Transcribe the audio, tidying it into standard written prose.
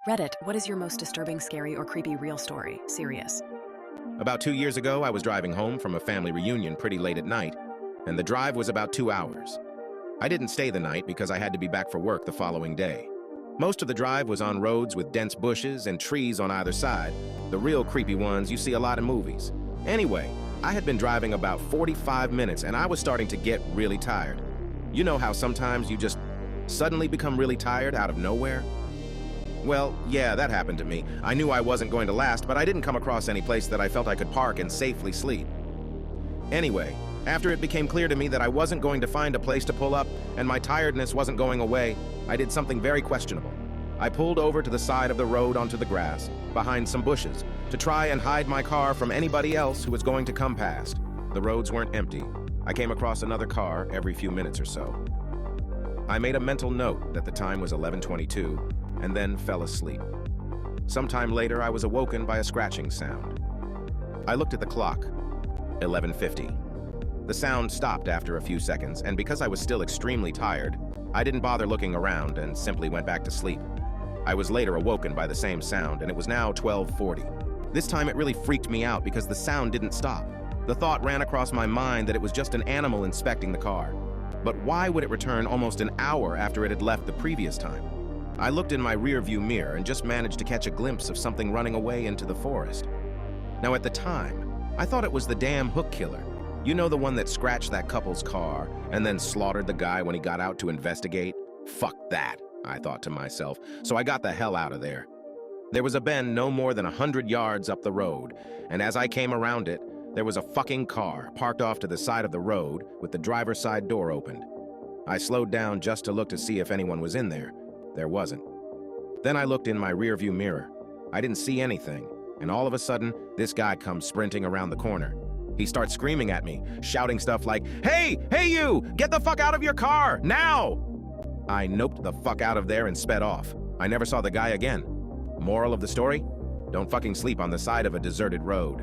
Reddit, what is your most disturbing, scary, or creepy real story? Serious. About 2 years ago, I was driving home from a family reunion pretty late at night, and the drive was about 2 hours. I didn't stay the night because I had to be back for work the following day. Most of the drive was on roads with dense bushes and trees on either side, the real creepy ones you see a lot in movies. Anyway, I had been driving about 45 minutes and I was starting to get really tired. You know how sometimes you just suddenly become really tired out of nowhere? Well, yeah, that happened to me. I knew I wasn't going to last, but I didn't come across any place that I felt I could park and safely sleep. Anyway, after it became clear to me that I wasn't going to find a place to pull up and my tiredness wasn't going away, I did something very questionable. I pulled over to the side of the road onto the grass, behind some bushes, to try and hide my car from anybody else who was going to come past. The roads weren't empty. I came across another car every few minutes or so. I made a mental note that the time was 11:22, and then fell asleep. Sometime later, I was awoken by a scratching sound. I looked at the clock. 11:50. The sound stopped after a few seconds, and because I was still extremely tired, I didn't bother looking around and simply went back to sleep. I was later awoken by the same sound, and it was now 12:40. This time it really freaked me out because the sound didn't stop. The thought ran across my mind that it was just an animal inspecting the car. But why would it return almost an hour after it had left the previous time? I looked in my rearview mirror and just managed to catch a glimpse of something running away into the forest. Now at the time, I thought it was the damn hook killer. You know, the one that scratched that couple's car and then slaughtered the guy when he got out to investigate? Fuck that, I thought to myself, so I got the hell out of there. There was a bend no more than 100 yards up the road, and as I came around it, there was a fucking car parked off to the side of the road with the driver's side door opened. I slowed down just to look to see if anyone was in there. There wasn't. Then I looked in my rearview mirror. I didn't see anything, and all of a sudden, this guy comes sprinting around the corner. He starts screaming at me, shouting stuff like, "Hey, hey you! Get the fuck out of your car, now!" I noped the fuck out of there and sped off. I never saw the guy again. Moral of the story? Don't fucking sleep on the side of a deserted road.